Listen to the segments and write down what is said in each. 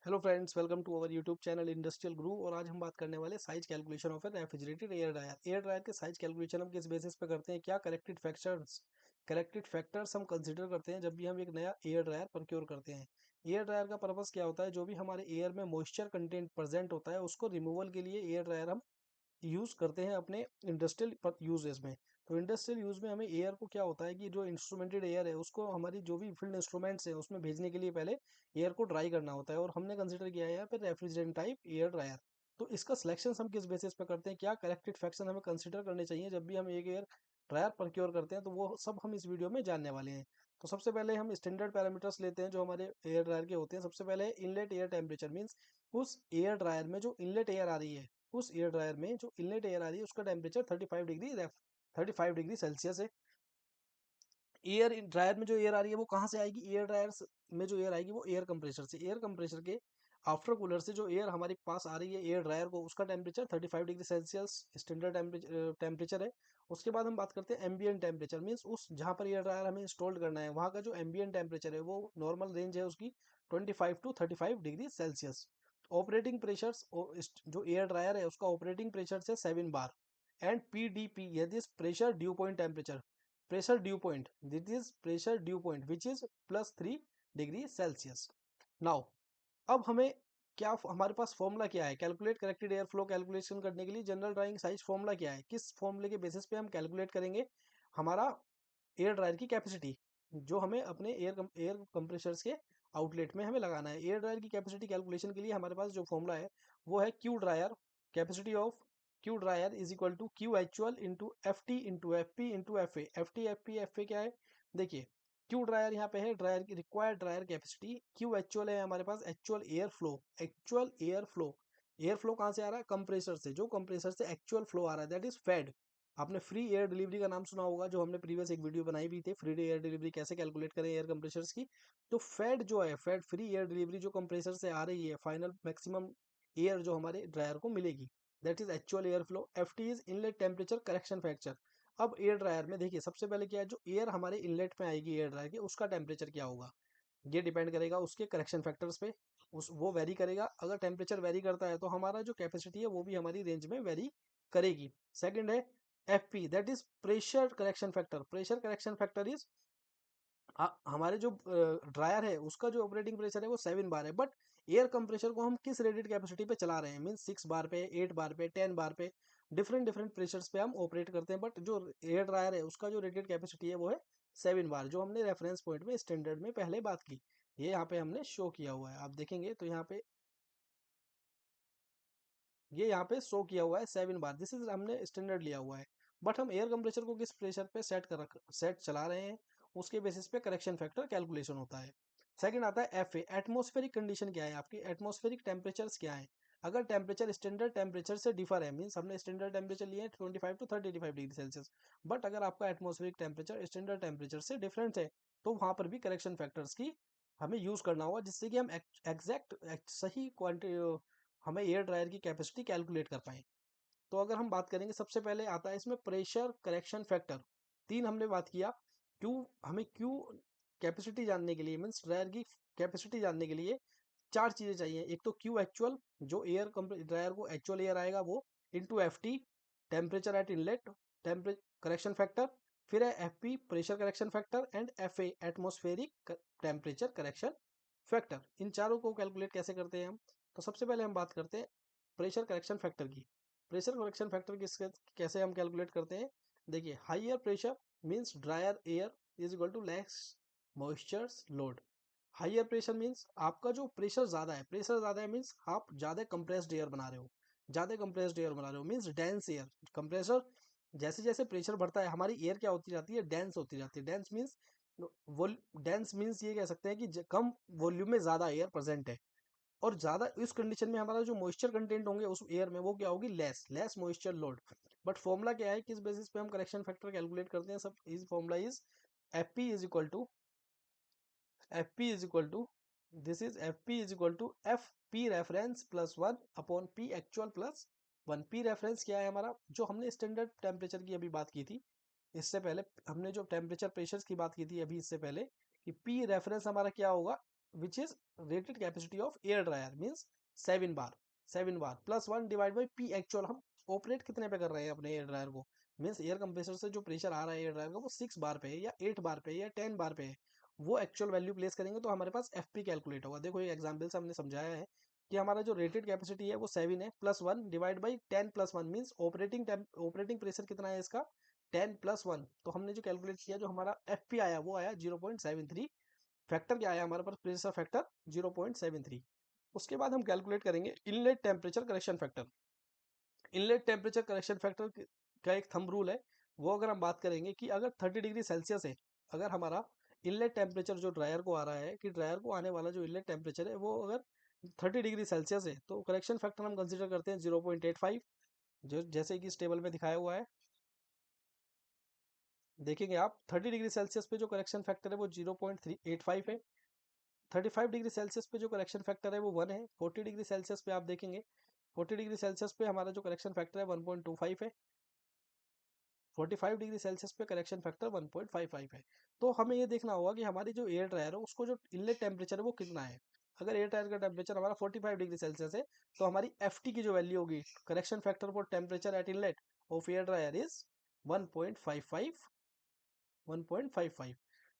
Hello friends, welcome to our YouTube channel industrial Guru. और आज हम बात करने वाले size calculation of a refrigerated air dryer. Air dryer के साइज कैलकुलेशन हम किस बेसिस पे करते हैं, क्या करेक्टेड फैक्टर्स हम कंसीडर करते हैं जब भी हम एक नया एयर ड्रायर प्रोक्योर करते हैं। एयर ड्रायर का पर्पस क्या होता है, जो भी हमारे एयर में मॉइस्चर कंटेंट प्रेजेंट होता है उसको रिमूवल के लिए एयर ड्रायर हम यूज़ करते हैं अपने इंडस्ट्रियल यूजेस में। तो इंडस्ट्रियल यूज़ में हमें एयर को क्या होता है कि जो इंस्ट्रूमेंटेड एयर है उसको हमारी जो भी फील्ड इंस्ट्रूमेंट्स है उसमें भेजने के लिए पहले एयर को ड्राई करना होता है, और हमने कंसिडर किया है यहाँ पे रेफ्रिजरेंट टाइप एयर ड्रायर। तो इसका सिलेक्शन हम किस बेसिस पे करते हैं, क्या करेक्टेड फैक्शन हमें कंसिडर करने चाहिए जब भी हम एक एयर ड्रायर प्रोक्योर करते हैं, तो वो सब हम इस वीडियो में जानने वाले हैं। तो सबसे पहले हम स्टैंडर्ड पैरामीटर्स लेते हैं जो हमारे एयर ड्रायर के होते हैं। सबसे पहले इनलेट एयर टेम्परेचर, मीन्स उस एयर ड्रायर में जो इनलेट एयर आ रही है, उस एयर ड्रायर में जो इनलेट एयर आ रही है उसका टेम्परेचर 35 डिग्री सेल्सियस है। एयर ड्रायर में जो एयर आ रही है वो कहाँ से आएगी, एयर ड्रायर में जो एयर आएगी वो एयर कंप्रेसर से। एयर कंप्रेसर के आफ्टर कूलर से जो एयर हमारे पास आ रही है एयर ड्रायर को, उसका temperature 35 degree Celsius standard temperature है। उसके बाद हम बात करते हैं एम्बियंट टेम्परेचर, मीन्स उस जहाँ पर एयर ड्रायर हमें इंस्टॉल करना है वहाँ का जो एम्बियंट टेम्परेचर है वो नॉर्मल रेंज है उसकी 25 to 35 degree Celsius. Operating pressures, जो एयर ड्रायर है उसका ऑपरेटिंग प्रेशर है 7 बार। एंड PDP, यदि pressure due point temperature, pressure due point, this is pressure due point which is +3 degree Celsius. Now अब हमें क्या, हमारे पास फॉर्मूला क्या है calculate corrected air flow calculation करने के लिए। जनरल ड्राइंग साइज फॉर्मूला क्या है, किस फॉर्मूले के बेसिस पे हम कैलकुलेट करेंगे हमारा एयर ड्रायर की कैपेसिटी, जो हमें अपने एयर कंप्रेसर्स के आउटलेट में हमें लगाना है। एयर ड्रायर की कैपेसिटी कैलकुलेशन के लिए हमारे पास जो फॉर्मूला है वो है Q dryer, capacity of Q dryer is equal to Q actual into F T into F P into F A. F A क्या है, देखिए क्यू ड्रायर यहाँ पे है ड्रायर की required dryer capacity, Q actual है हमारे पास actual air flow. Air flow कहाँ से आ रहा है, कंप्रेसर से। जो कंप्रेसर से एक्चुअल फ्लो आ रहा है दैट इज फेड। आपने फ्री एयर डिलीवरी का नाम सुना होगा, जो हमने प्रीवियस एक वीडियो बनाई भी थी, फ्री एयर डिलीवरी कैसे कैलकुलेट करें एयर कंप्रेसर्स की। तो फेड जो है, फेड फ्री एयर डिलीवरी जो कंप्रेसर से आ रही है, फाइनल मैक्सिमम एयर जो हमारे ड्रायर को मिलेगी, that is actual air flow. F T is inlet temperature correction factor. अब एयर ड्रायर में देखिए सबसे पहले क्या है, जो एयर हमारे इनलेट में आएगी एयर ड्रायर के, उसका टेम्परेचर क्या होगा, ये डिपेंड करेगा उसके करेक्शन फैक्टर्स पे। उस वो वेरी करेगा, अगर टेम्परेचर वेरी करता है तो हमारा जो कैपेसिटी है वो भी हमारी रेंज में वेरी करेगी। सेकंड है F P, that is pressure correction factor. Pressure correction factor is, हमारे जो ड्रायर है उसका जो ऑपरेटिंग प्रेशर है वो 7 बार है, बट एयर कंप्रेसर को हम किस रेटेड कैपेसिटी पे चला रहे हैं, मीन 6 बार पे, 8 बार पे, 10 बार पे, डिफरेंट डिफरेंट प्रेशर्स पे हम ऑपरेट करते हैं। बट जो एयर ड्रायर है उसका जो रेटेड कैपेसिटी है वो है 7 बार, जो हमने रेफरेंस पॉइंट में स्टैंडर्ड में पहले बात की। ये यहाँ पे हमने शो किया हुआ है, आप देखेंगे तो यहाँ पे ये यहाँ पे शो किया हुआ है 7 बार, दिस इज हमने स्टैंडर्ड लिया हुआ है। बट हम एयर कंप्रेसर को किस प्रेशर पे सेट चला रहे हैं, उसके बेसिस पे करेक्शन फैक्टर कैलकुलेशन होता है। सेकंड आता है एफ ए, एटमोस्फेरिक कंडीशन क्या है आपकी, एटमोस्फेरिक टेम्परेचर्स क्या है। अगर टेम्परेचर स्टैंडर्ड टेम्परेचर से डिफर है, मीन्स हमने स्टैंडर्ड टेम्परेचर लिए 25 to 35 डिग्री सेल्सियस, बट अगर आपका एटमोस्फेरिक टेम्परेचर स्टैंडर्ड टेम्परेचर से डिफरेंट है, तो वहां पर भी करेक्शन फैक्टर्स की हमें यूज करना होगा, जिससे कि हम एग्जैक्ट सही क्वांटिटी हमें एयर ड्रायर की कैपेसिटी कैलकुलेट कर पाए। तो अगर हम बात करेंगे, सबसे पहले आता है इसमें प्रेशर करेक्शन फैक्टर। तीन हमने बात किया, क्यू, हमें क्यू कैपेसिटी जानने के लिए, मीन्स ड्रायर की कैपेसिटी जानने के लिए चार चीजें चाहिए। एक तो क्यू एक्चुअल, जो एयर ड्रायर को एक्चुअल एयर आएगा वो, into F T temperature at inlet temperature correction factor, फिर है F P pressure correction factor, and F A atmospheric temperature correction factor. इन चारों को कैलकुलेट कैसे करते हैं हम, तो सबसे पहले हम बात करते हैं प्रेशर करेक्शन फैक्टर की। प्रेशर करेक्शन फैक्टर किसके कैसे हम कैलकुलेट करते हैं, देखिए higher pressure means dryer air is equal to less moistures load. Higher pressure means आपका जो प्रेशर ज्यादा है, प्रेशर ज्यादा है मीन्स आप ज्यादा कंप्रेस्ड एयर बना रहे हो, ज्यादा कंप्रेस्ड एयर बना रहे हो, मीन्स डेंस एयर। कंप्रेसर, जैसे जैसे प्रेशर बढ़ता है हमारी एयर क्या होती जाती है, डेंस होती जाती है। डेंस मीन्स, डेंस मीन्स ये कह सकते हैं कि कम वॉल्यूम में ज्यादा एयर प्रेजेंट है। और ज्यादा इस कंडीशन में हमारा जो मॉइस्चर कंटेंट होंगे उस एयर में वो क्या होगी, less moisture load. But formula क्या है, किस बेसिस पे हम करेक्शन फैक्टर कैलकुलेट करते हैं, सब is formula is F P is equal to F P is equal to this is F P is equal to F P reference plus 1/P एक्चुअल+1। P reference क्या है हमारा, जो हमने स्टैंडर्ड टेम्परेचर की अभी बात की थी, इससे पहले हमने जो टेम्परेचर प्रेशर्स की बात की थी अभी इससे पहले, कि पी रेफरेंस हमारा क्या होगा, which is rated capacity of air dryer means 7 bar. 7 bar plus 1 divide by P actual. हम ऑपरेट कितने पे कर रहे हैं अपने एयर ड्रायर को, मीन्स एयर कंप्रेसर से जो प्रेशर आ रहा है एयर ड्रायर का वो 6 बार पे है या 8 बार पे है या 10 बार पे है, वो एक्चुअल वैल्यू प्लेस करेंगे तो हमारे पास एफ पी कैलकुलेट होगा। देखो ये एग्जाम्पल से हमने समझाया है कि हमारा जो रेटेड कैपेसिटी है वो 7 है, plus 1 divide by 10 plus 1 means operating pressure कितना है इसका 10 + 1। तो हमने जो कैलकुलेट किया जो हमारा एफ पी आया वो आया 0.73। फैक्टर क्या आया हमारे पास, प्रेशर फैक्टर 0.73। उसके बाद हम कैलकुलेट करेंगे inlet temperature correction factor. Inlet temperature correction factor का एक थंब रूल है, वो अगर हम बात करेंगे कि अगर 30 डिग्री सेल्सियस है, अगर हमारा इनलेट टेम्परेचर जो ड्रायर को आ रहा है कि ड्रायर को आने वाला जो इनलेट टेम्परेचर है वो अगर 30 डिग्री सेल्सियस है तो करेक्शन फैक्टर हम कंसिडर करते हैं 0.85, जो जैसे कि इस टेबल में दिखाया हुआ है। देखेंगे आप 30 डिग्री सेल्सियस पे जो करेक्शन फैक्टर है वो 0.385 है। 35 डिग्री सेल्सियस पे जो करेक्शन फैक्टर है वो 1 है। 40 डिग्री सेल्सियस पे आप देखेंगे 40 डिग्री सेल्सियस पे हमारा जो करेक्शन फैक्टर है 1.25 है। 45 डिग्री सेल्सियस पे करेक्शन फैक्टर 1.55 है। तो हमें ये देखना होगा कि हमारी जो एयर ड्रायर है उसको जो इनलेट टेम्परेचर है वो कितना है। अगर एयर ड्रायर का टेम्परेचर हमारा 45 डिग्री सेल्सियस है तो हमारी एफ टी की जो वैल्यू होगी, correction factor for temperature at inlet of air dryer is 1.55। 1.55।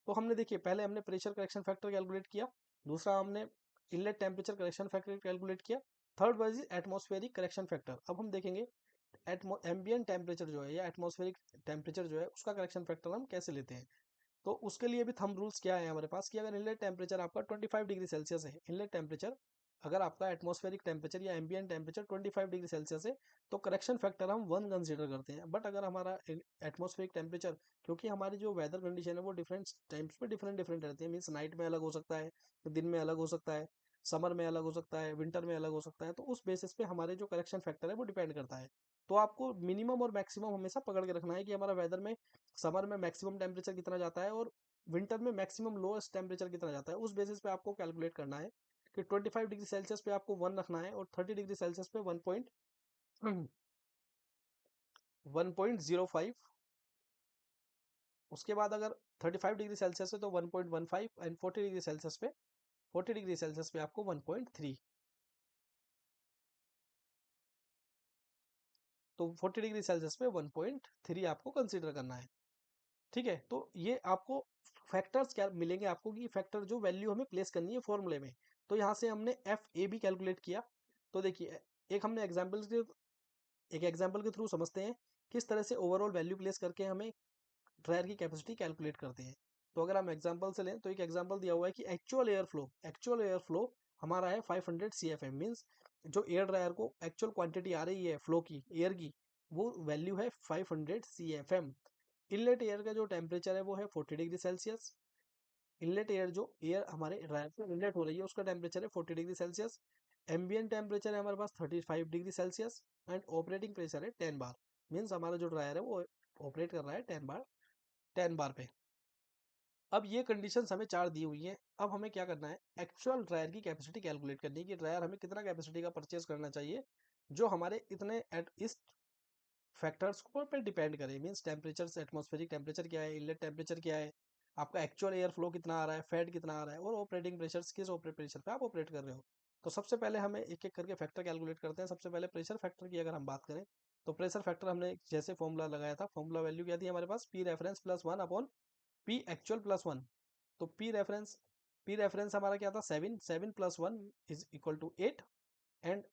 तो हमने देखिए पहले हमने प्रेशर करेक्शन फैक्टर कैलकुलेट किया, दूसरा हमने inlet temperature correction factor calculate किया, third was atmospheric correction factor. अब हम देखेंगे एम्बियंट टेम्परेचर जो है या एटमॉस्फेरिक टेम्परेचर जो है उसका करेक्शन फैक्टर हम कैसे लेते हैं। तो उसके लिए भी थंब रूल्स क्या है हमारे पास कि अगर इनलेट टेम्परेचर आपका 25 डिग्री सेल्सियस है, इनलेट टेम्परेचर अगर आपका एटमॉस्फेरिक टेम्परेचर या एम्बियंट टेम्परेचर 25 डिग्री सेल्सियस है तो करेक्शन फैक्टर हम 1 कंसीडर करते हैं। बट अगर हमारा एटमॉस्फेरिक टेम्परेचर, क्योंकि हमारी जो वेदर कंडीशन है वो डिफरेंट टाइम्स पे डिफरेंट डिफरेंट रहती है, मीन्स नाइट में अलग हो सकता है, दिन में अलग हो सकता है, समर में अलग हो सकता है, विंटर में अलग हो सकता है, तो उस बेसिस पे हमारे जो करेक्शन फैक्टर है वो डिपेंड करता है। तो आपको मिनिमम और मैक्सिमम हमेशा पकड़ के रखना है कि हमारा वेदर में समर में मैक्सिमम टेम्परेचर कितना जाता है और विंटर में मैक्सिमम लोएस्ट टेम्परेचर कितना जाता है। उस बेसिस पे आपको कैलकुलेट करना है कि 25 डिग्री सेल्सियस पे आपको 1 रखना है और 30 डिग्री सेल्सियस पे 1.05। उसके बाद अगर 35 डिग्री सेल्सियस है तो 1.15 एंड 40 डिग्री सेल्सियस पे 40 डिग्री सेल्सियस पे आपको 1.3। तो 40 डिग्री सेल्सियस पे 1.3 आपको कंसीडर करना है। ठीक है, तो ये आपको फैक्टर्स क्या मिलेंगे आपको कि फैक्टर जो वैल्यू हमें प्लेस करनी है फॉर्मूले में। तो यहाँ से हमने एफ ए भी कैलकुलेट किया। तो देखिए एक हमने एक एग्जाम्पल के थ्रू समझते हैं किस तरह से ओवरऑल वैल्यू प्लेस करके हमें ड्रायर की कैपेसिटी कैलकुलेट करते हैं। तो अगर हम एग्जाम्पल से लें तो एक एग्जाम्पल दिया हुआ है कि एक्चुअल एयर फ्लो हमारा है 500 सी एफ एम, मीन्स जो एयर ड्रायर को एक्चुअल क्वांटिटी आ रही है फ्लो की एयर की वो वैल्यू है 500 C F M. Inlet air का जो टेम्परेचर है वो है 40 डिग्री सेल्सियस। इनलेट एयर जो एयर हमारे ड्रायर से इनलेट हो रही है उसका टेम्परेचर है 40 डिग्री सेल्सियस। एम्बियंट टेम्परेचर है हमारे पास 35 degree Celsius and operating pressure है 10 बार। मीन्स हमारा जो ड्रायर है वो ऑपरेट कर रहा है 10 बार, 10 बार पे। अब ये कंडीशंस हमें चार दी हुई हैं। अब हमें क्या करना है, एक्चुअल ड्रायर की कैपेसिटी कैलकुलेट करनी है कि ड्रायर हमें कितना कैपेसिटी का परचेज करना चाहिए जो हमारे इतने एट इस फैक्टर्स को पे डिपेंड करे, मीन्स टेम्परेचर, एटमॉस्फेरिक टेम्परेचर क्या है, इनलेट टेम्परेचर क्या है, आपका एक्चुअल एयर फ्लो कितना आ रहा है, फैट कितना आ रहा है और ऑपरेटिंग प्रेशर किस ऑपरेट प्रेशर पे आप ऑपरेट कर रहे हो। तो सबसे पहले हमें एक एक करके फैक्टर कैलकुलेट करते हैं। सबसे पहले प्रेशर फैक्टर की अगर हम बात करें तो प्रेशर फैक्टर हमने जैसे फॉर्मूला लगाया था, फॉर्मूला वैल्यू क्या थी हमारे पास, P reference plus 1 upon P actual plus 1। तो पी रेफरेंस हमारा क्या था 7, 7 + 1 is equal to 8 and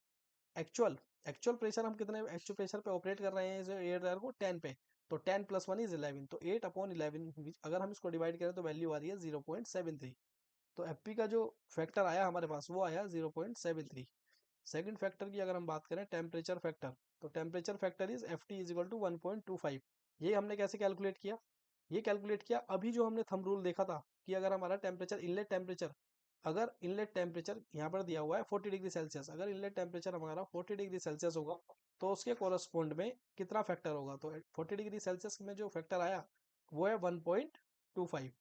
actual actual pressure हम कितने एक्चुअल प्रेशर पे ऑपरेट कर रहे हैं इस एयर ड्रायर को 10 पे। तो 10 + 1 इज 11, तो 8/11 अगर हम इसको डिवाइड करें तो वैल्यू आ रही है 0.73। तो एफपी का जो फैक्टर आया हमारे पास वो आया 0.73। सेकंड फैक्टर की अगर हम बात करें टेम्परेचर फैक्टर, तो temperature factor is F T is equal to 1.25। ये हमने कैसे कैलकुलेट किया, ये कैलकुलेट किया अभी जो हमने थंब रूल देखा था कि अगर हमारा टेम्परेचर इनलेट टेम्परेचर, अगर इनलेट टेम्परेचर यहाँ पर दिया हुआ है 40 डिग्री सेल्सियस, अगर इनलेट टेम्परेचर हमारा 40 डिग्री सेल्सियस होगा तो उसके कोरस्पोंड में कितना फैक्टर होगा। तो 40 डिग्री सेल्सियस में जो फैक्टर आया वो है 1.25।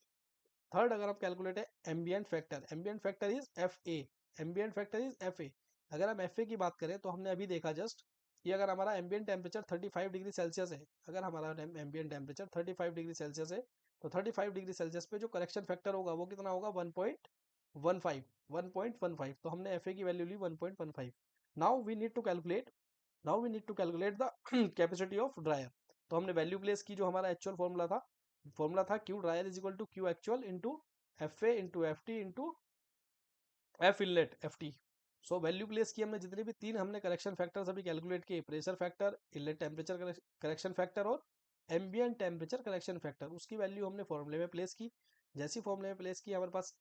थर्ड अगर हम कैलकुलेट है ambient factor is F A, ambient factor is F A. अगर हम एफ ए की बात करें तो हमने अभी देखा जस्ट कि अगर हमारा एम्बियंट टेम्परेचर 35 डिग्री सेल्सियस है, अगर हमारा एम्बियंट टेम्परेचर 35 डिग्री सेल्सियस है तो 35 डिग्री सेल्सियस पे जो करेक्शन फैक्टर होगा वो कितना होगा 1.15, तो हमने एफ ए की वैल्यू ली 1.15। Now we need to calculate the capacity of dryer. तो हमने वैल्यू प्लेस की, जो हमारा एक्चुअल फॉर्मूला था Q dryer is equal to Q actual into F A into F T into F inlet F T. So value place की हमने, जितने भी तीन हमने करेक्शन फैक्टर्स अभी कैलकुलेट किए, pressure factor, inlet temperature correction factor और एम्बिएंट टेम्परेचर करेक्शन फैक्टर, उसकी वैल्यू हमने फॉर्मूले में प्लेस की। जैसी फॉर्मूले में प्लेस की, हमारे पास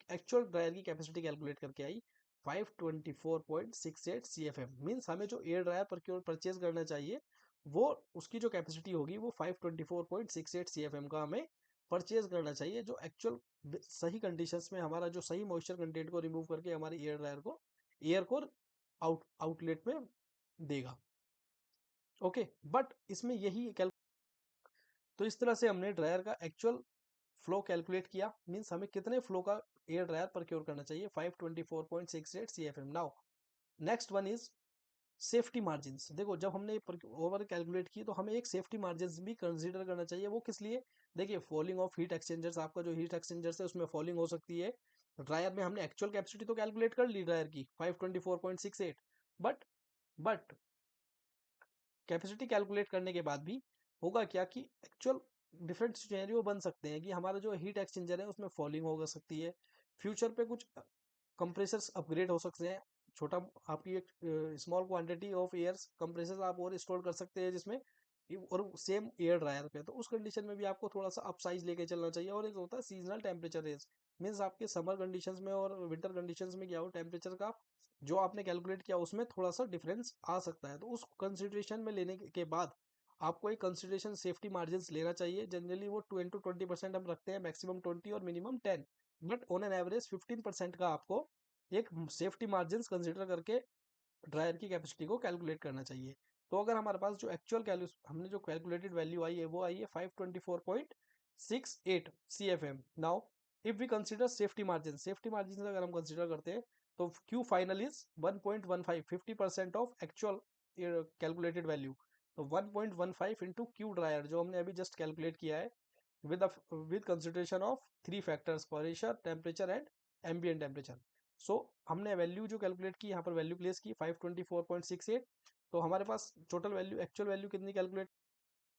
एक्चुअल ड्रायर की कैपेसिटी कैलकुलेट करके आई 524.68 CFM। मीन्स हमें जो एयर ड्रायर परचेज करना चाहिए, वो उसकी जो कैपेसिटी होगी वो 524.68 CFM का हमें परचेज करना चाहिए, जो एक्चुअल सही कंडीशंस में हमारा जो सही मॉइस्चर कंटेंट को रिमूव करके हमारे एयर को आउटलेट में देगा। ओके, बट इसमें यही तो इस तरह से हमने ड्रायर का एक्चुअल फ्लो कैलकुलेट किया। मीन्स हमें कितने फ्लो का एयर ड्रायर प्रोक्योर करना चाहिए, 524.68 CFM। Now next one is safety margins. देखो, जब हमने ओवर कैलकुलेट की तो हमें एक सेफ्टी मार्जिन्स भी कंसीडर करना चाहिए। वो किस लिए? देखिए, फॉलिंग ऑफ हीट एक्सचेंजर्स, आपका जो हीट एक्सचेंजर्स है उसमें फॉलिंग हो सकती है। ड्रायर में हमने एक्चुअल कैपेसिटी तो कैलकुलेट कर ली ड्रायर की 524.68, बट बट कैपेसिटी कैलकुलेट करने के बाद भी होगा क्या कि एक्चुअल डिफरेंट सिनेरियो बन सकते हैं कि हमारा जो हीट एक्सचेंजर है उसमें फॉलिंग हो सकती है। फ्यूचर पे कुछ कंप्रेसर्स अपग्रेड हो सकते हैं। छोटा, आपकी एक small quantity of airs compressors आप और स्टोर कर सकते हैं जिसमें, और सेम एयर ड्रायर पे, तो उस कंडीशन में भी आपको थोड़ा सा अप साइज लेके चलना चाहिए। और एक होता है सीजनल टेम्परेचर रेंज। मीन्स आपके समर कंडीशंस में और विंटर कंडीशंस में क्या हो, टेम्परेचर का जो आपने कैलकुलेट किया उसमें थोड़ा सा डिफरेंस आ सकता है। तो उस कंसिडरेशन में लेने के बाद आपको एक कंसिडरेशन सेफ्टी मार्जिन लेना चाहिए। जनरली वो 20% हम रखते हैं, मैक्सिमम 20 और minimum 10, but on an average 15% का आपको एक सेफ्टी मार्जिन कंसिडर करके ड्रायर की कैपेसिटी को कैलकुलेट करना चाहिए। तो अगर हमारे पास जो एक्चुअल हमने जो कैलकुलेटेड वैल्यू आई है वो आई है 524.68 CFM। Now if we consider safety margin अगर हम कंसीडर करते हैं तो Q final is 1.15, 50% of actual calculated value. तो 1.15 इंटू क्यू ड्रायर जो हमने अभी जस्ट कैलकुलेट किया है with with consideration of three factors, pressure, temperature and ambient temperature. So हमने वैल्यू जो कैलकुलेट की, यहाँ पर वैल्यू प्लेस की 524.68। तो हमारे पास टोटल वैल्यू, एक्चुअल वैल्यू कितनी कैलकुलेट,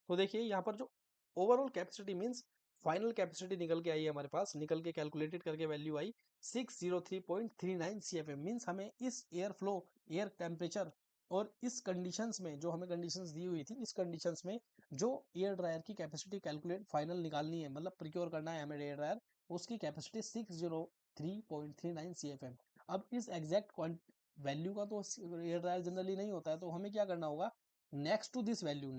तो देखिए यहाँ पर जो overall capacity means final capacity निकल के आई है हमारे पास, निकल के कैलकुलेटेड करके वैल्यू आई 603.39 CFM। मींस हमें इस एयर फ्लो, एयर टेम्परेचर और इस कंडीशंस में, जो हमें कंडीशंस दी हुई थी, इस कंडीशंस में जो एयर ड्रायर की कैपेसिटी कैलकुलेट फाइनल निकालनी है, मतलब प्रिक्योर करना है हमें एयर ड्रायर, उसकी कैपेसिटी 603.39 CFM। अब इस एग्जैक्ट वैल्यू का तो एयर ड्रायर जनरली नहीं होता है, तो हमें क्या करना होगा, next to this value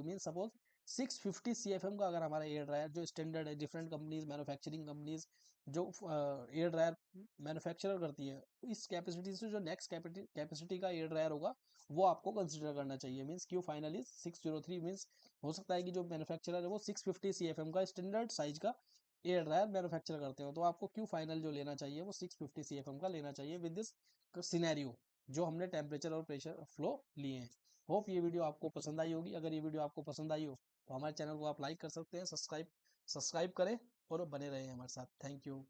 mean suppose 650 CFM का अगर हमारा एयर ड्रायर, जो स्टैंडर्ड है, डिफरेंट कंपनीज, मैन्युफैक्चरिंग कंपनीज जो एयर ड्रायर मैन्युफैक्चर करती है, इस कैपेसिटी से जो नेक्स्ट कैपेसिटी का एयर ड्रायर होगा वो आपको कंसिडर करना चाहिए। Means Q final is 603। मींस हो सकता है कि जो मैन्युफैक्चरर है वो 650 CFM का स्टैंडर्ड साइज का एयर ड्रायर मैन्युफैक्चर करते हो, तो आपको क्यू फाइनल जो लेना चाहिए वो 650 CFM का लेना चाहिए विद दिस सिनेरियो जो हमने टेम्परेचर और प्रेशर फ्लो लिए हैं। होप ये वीडियो आपको पसंद आई होगी। अगर ये वीडियो आपको पसंद आई हो तो हमारे चैनल को आप लाइक कर सकते हैं, सब्सक्राइब करें और बने रहें हमारे साथ। Thank you.